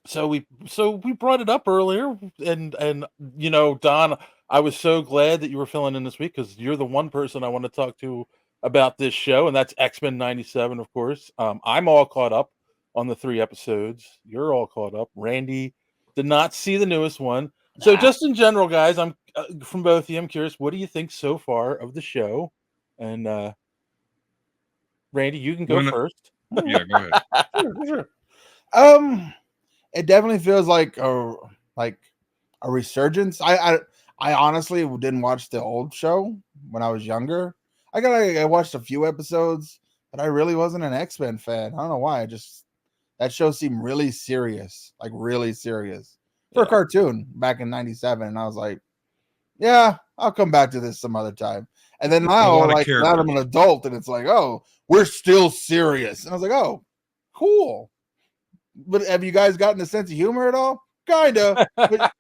So we brought it up earlier, and Don, I was so glad that you were filling in this week because you're the one person I want to talk to about this show, and that's X-Men '97, of course. I'm all caught up on the 3 episodes. You're all caught up. Randy did not see the newest one. So Nah. just in general, guys, I'm from both of you. I'm curious, what do you think so far of the show? And Randy, you can go When, first. yeah, go ahead. Sure. It definitely feels like a resurgence. I honestly didn't watch the old show when I was younger. I watched a few episodes, but I really wasn't an X-Men fan. I don't know why. That show seemed really serious, like really serious for a Yeah. cartoon back in '97. And I was like, yeah, I'll come back to this some other time. And then A now, lot of like now I'm characters. an adult, and it's like, oh, we're still serious. And I was like, oh, cool. But have you guys gotten a sense of humor at all? Kinda. But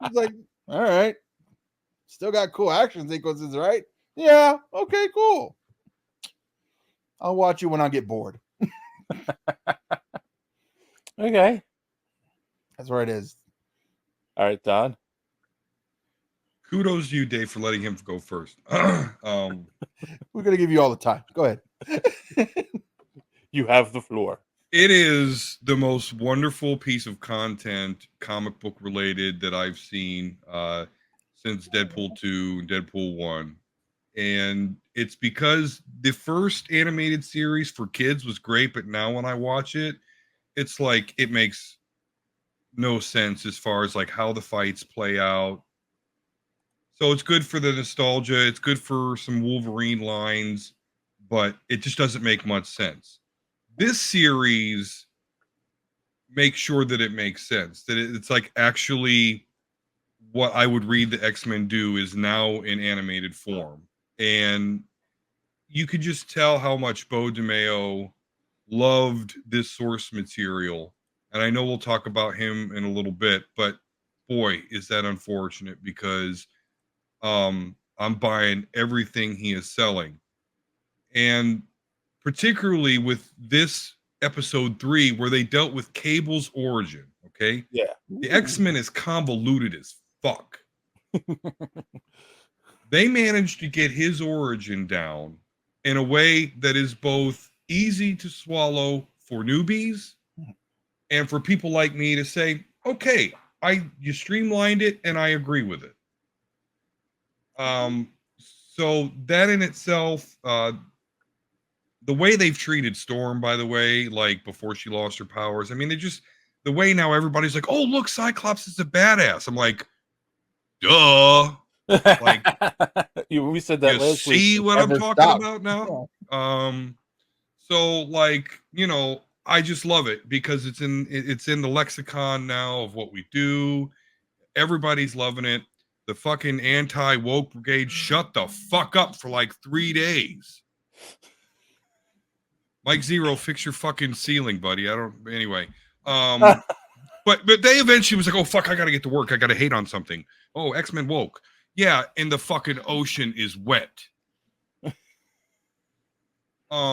it's like, all right, still got cool action sequences, right? Yeah. Okay. Cool. I'll watch you when I get bored. Okay. That's where it is. All right, Don. Kudos to you, Dave, for letting him go first. We're gonna give you all the time. Go ahead. You have the floor. It is the most wonderful piece of content, comic book related, that I've seen since Deadpool 2 and Deadpool 1. And it's because the first animated series for kids was great, but now when I watch it, it's like it makes no sense as far as like how the fights play out. So it's good for the nostalgia, it's good for some Wolverine lines, but it just doesn't make much sense. This series makes sure that it makes sense, that it's like actually what I would read the X-Men do is now in animated form. And you could just tell how much Bo DeMeo loved this source material. And I know we'll talk about him in a little bit, but boy, is that unfortunate because I'm buying everything he is selling. And particularly with this episode 3, where they dealt with Cable's origin, okay? Yeah. The X-Men is convoluted as fuck. They managed to get his origin down in a way that is both easy to swallow for newbies and for people like me to say, okay, you streamlined it and I agree with it. So that in itself, the way they've treated Storm, by the way, like before she lost her powers, I mean, the way now everybody's like, oh, look, Cyclops is a badass. I'm like, duh. Like, we said that you last week. see what I'm Never talking stop. about now? Yeah. So like, I just love it because it's in the lexicon now of what we do. Everybody's loving it. The fucking anti-woke brigade shut the fuck up for like 3 days. Mike Zero, fix your fucking ceiling, buddy. Anyway. But they eventually was like, oh fuck, I gotta get to work. I gotta hate on something. Oh, X-Men woke. Yeah, and the fucking ocean is wet. So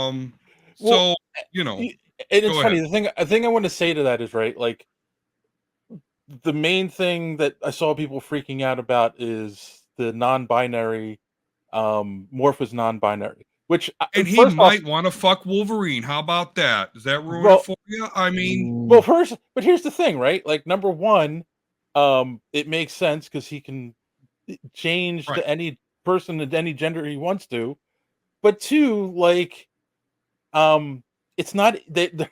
Well, and it's go funny. ahead. The thing I want to say to that is right. Like the main thing that I saw people freaking out about is the non-binary. Morph is non-binary, which And he first off, might want to fuck Wolverine. How about that? Does that ruin it well, for you? I mean, first, but here's the thing, right? Like number one, it makes sense because he can change right. to any person at any gender he wants to. But two, like, it's not the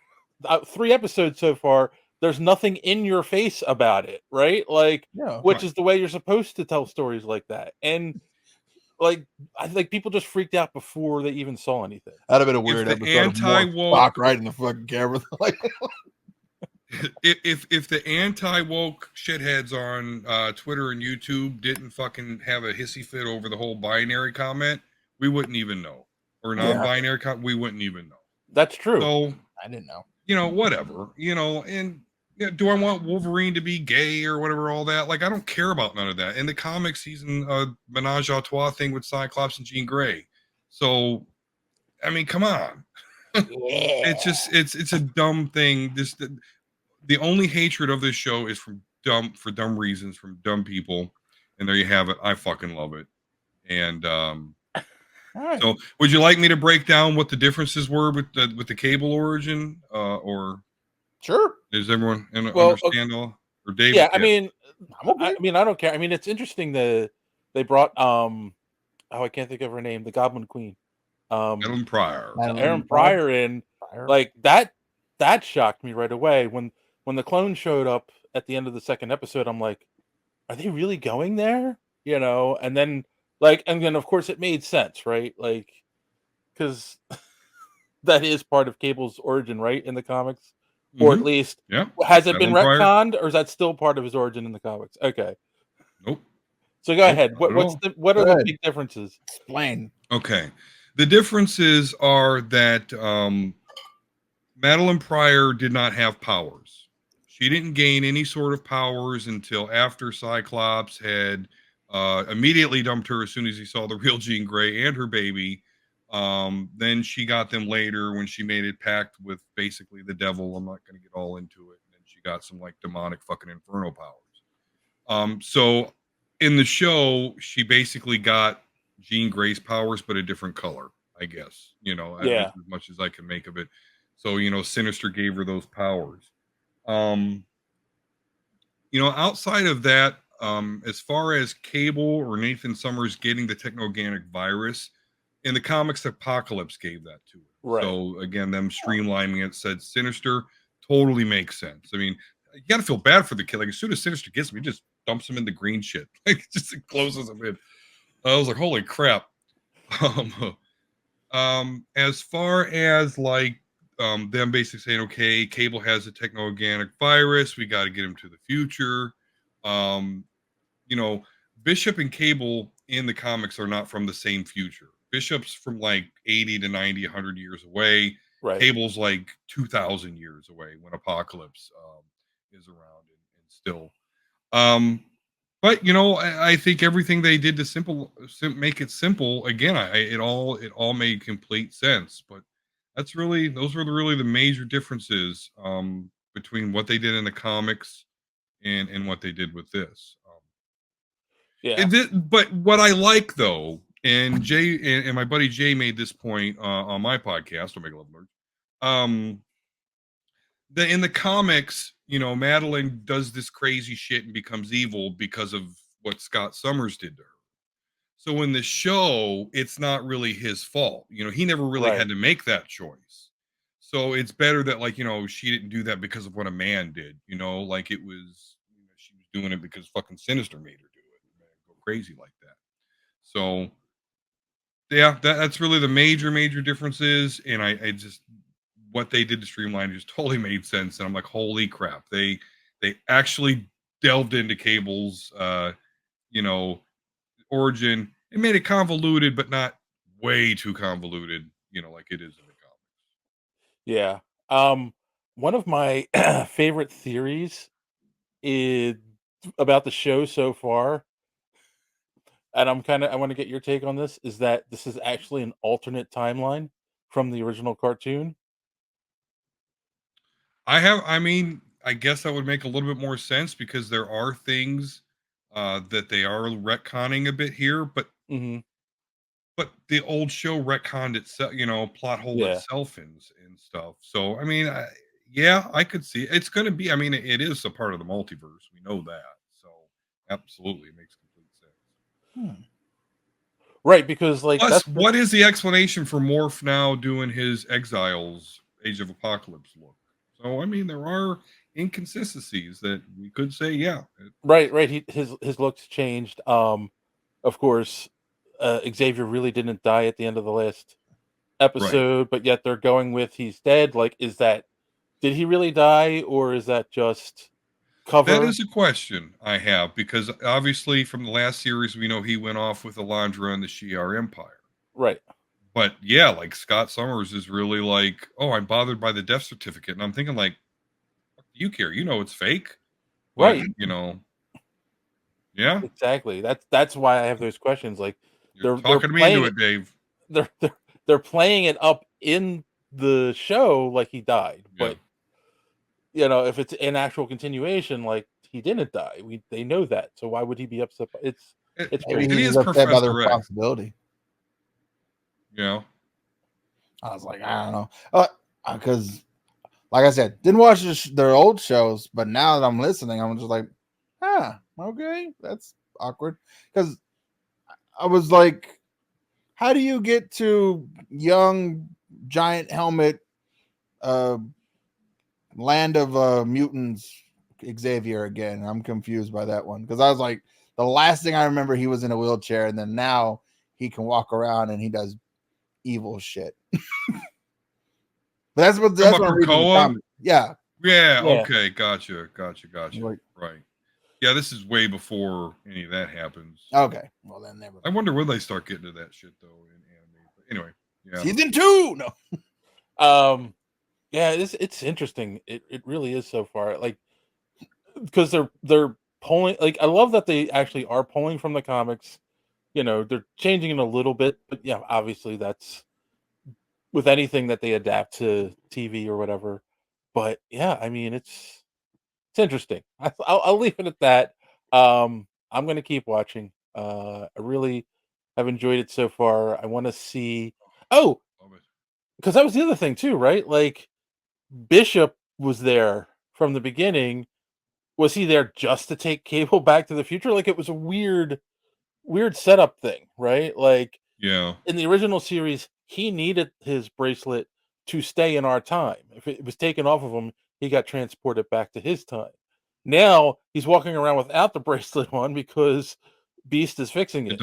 3 episodes so far. There's nothing in your face about it, right? Like, Yeah. which Right. is the way you're supposed to tell stories like that. And like, I think people just freaked out before they even saw anything. That'd have been a If weird the episode of more anti-woke Spock right in the fucking camera. Like, if the anti-woke shitheads on Twitter and YouTube didn't fucking have a hissy fit over the whole binary comment, we wouldn't even know. Or non-binary we wouldn't even know. That's true. So I didn't know. Whatever. And do I want Wolverine to be gay or whatever, all that? Like, I don't care about none of that. In the comics, he's in a menage a trois thing with Cyclops and Jean Grey. So, I mean, come on. Yeah. It's just, it's a dumb thing. the only hatred of this show is for dumb reasons, from dumb people, and there you have it. I fucking love it. And All so, right. would you like me to break down what the differences were with the cable origin, or Sure. does everyone Well, understand all? Or Dave? yeah, I Yeah, mean, I'm okay. I don't care. I mean, it's interesting that they brought oh, I can't think of her name, the Goblin Queen, um, Ellen Pryor. Aaron Madeline Pryor in. Pryor. Like that shocked me right away when the clone showed up at the end of the second episode. I'm like, are they really going there? You know, and then of course it made sense, right? Like, because that is part of Cable's origin, right, in the comics, or at Mm-hmm. least Yeah, has it been Madeline Pryor. retconned, or is that still part of his origin in the comics? Okay, Nope, so go nope, ahead. not at all. What are the Good. big differences? Explain. Okay, the differences are that Madeline Pryor did not have powers. She didn't gain any sort of powers until after Cyclops had immediately dumped her as soon as he saw the real Jean Grey and her baby. Then she got them later when she made a pact with basically the devil. I'm not going to get all into it. And she got some like demonic fucking inferno powers. So in the show, she basically got Jean Grey's powers, but a different color, I guess. Yeah, As much as I can make of it. So, Sinister gave her those powers. Um, Outside of that, as far as Cable or Nathan Summers getting the technoganic virus, in the comics, Apocalypse gave that to him. right. So again, them streamlining it said Sinister totally makes sense. I mean, you got to feel bad for the kid. Like as soon as Sinister gets him, he just dumps him in the green shit. Like just closes him in. I was like, holy crap. As far as like them basically saying, okay, Cable has a techno-organic virus, we got to get him to the future. Um, you know, Bishop and Cable in the comics are not from the same future. Bishop's from like 80 to 90, 100 years away. Right. Cable's like 2,000 years away when Apocalypse is around and still. But I think everything they did to make it simple again. It all made complete sense. But those were really the major differences between what they did in the comics and what they did with this. Yeah. But what I like though, and Jay and my buddy Jay made this point on my podcast, Omega Love Nerds. That in the comics, Madeline does this crazy shit and becomes evil because of what Scott Summers did to her. So in the show, it's not really his fault. He never really Right. had to make that choice. So it's better that she didn't do that because of what a man did. Like it was she was doing it because fucking Sinister made her do it. Go crazy like that. So yeah, that's really the major differences. And I just what they did to streamline just totally made sense. And I'm like, holy crap, they actually delved into Cable's origin. It made it convoluted, but not way too convoluted, like it is in the comics. Yeah. One of my favorite theories is about the show so far, and I want to get your take on this, is that this is actually an alternate timeline from the original cartoon. I guess that would make a little bit more sense because there are things that they are retconning a bit here, Hmm. but the old show retconned itself, plot hole Yeah. itself and stuff. So yeah, I could see it's going to be. I mean, it is a part of the multiverse. We know that. So absolutely, it makes complete sense. Right, because like Plus, what is the explanation for Morph now doing his Exiles Age of Apocalypse look? So there are inconsistencies that we could say, yeah. right. His looks changed. Of course, Xavier really didn't die at the end of the last episode, but yet they're going with he's dead. Like, did he really die, or is that just cover? That is a question I have because obviously from the last series we know he went off with Alondra and the Shi'ar Empire. Right. But yeah, like Scott Summers is really like, oh, I'm bothered by the death certificate, and I'm thinking like, what do you care? It's fake, but Right. Yeah, Exactly. That's why I have those questions. Like you're they're talking me into it, Dave. They're playing it up in the show like he died, but if it's an actual continuation, like he didn't die. They know that, so why would he be upset? It's Maybe crazy. It he's is just upset by the Professor X. responsibility. Yeah. I was like, I don't know, because like I said, didn't watch their old shows, but now that I'm listening, I'm just like, okay, that's awkward. Because I was like, how do you get to young giant helmet, land of mutants, Xavier again? I'm confused by that one because I was like, the last thing I remember, he was in a wheelchair, and then now he can walk around and he does evil shit. But that's what I'm reading in the comments. Yeah. Yeah. Yeah. Okay. Gotcha. Like, Right. Yeah. This is way before any of that happens. okay. Well, then never. I wonder when they start getting to that shit though in anime. But anyway. Yeah. Season 2. No. Yeah, it's interesting. It really is so far. Like, because they're pulling. Like, I love that they actually are pulling from the comics. They're changing it a little bit, but yeah, obviously that's with anything that they adapt to TV or whatever. But yeah, I mean, it's interesting. I'll leave it at that. I'm gonna keep watching. I really have enjoyed it so far. I want to see. Oh, Love it. because that was the other thing too, right? Like, Bishop was there from the beginning. Was he there just to take Cable back to the future? Like, it was a weird setup thing, right? Like, Yeah. in the original series, he needed his bracelet to stay in our time. If it was taken off of him, he got transported back to his time. Now he's walking around without the bracelet on because Beast is fixing it. It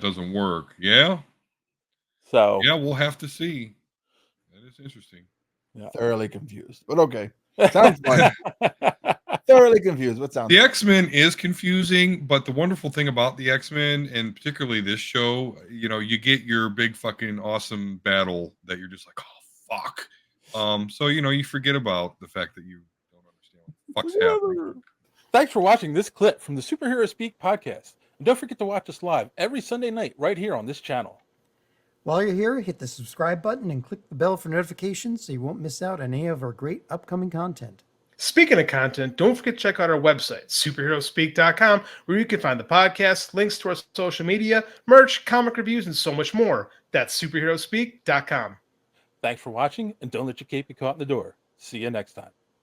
doesn't work. Yeah. So Yeah, we'll have to see. That is interesting. yeah. Thoroughly confused, but okay. Sounds fun. Thoroughly confused. What sounds The X-Men is confusing, but the wonderful thing about the X-Men, and particularly this show, you get your big fucking awesome battle that you're just like, oh fuck. So you forget about the fact that you don't understand what the fuck's happening. Thanks for watching this clip from the Superhero Speak podcast. And don't forget to watch us live every Sunday night right here on this channel. While you're here, hit the subscribe button and click the bell for notifications so you won't miss out on any of our great upcoming content. Speaking of content, don't forget to check out our website, superheroespeak.com, where you can find the podcast, links to our social media, merch, comic reviews, and so much more. That's superheroespeak.com. Thanks for watching, and don't let your cape be caught in the door. See you next time.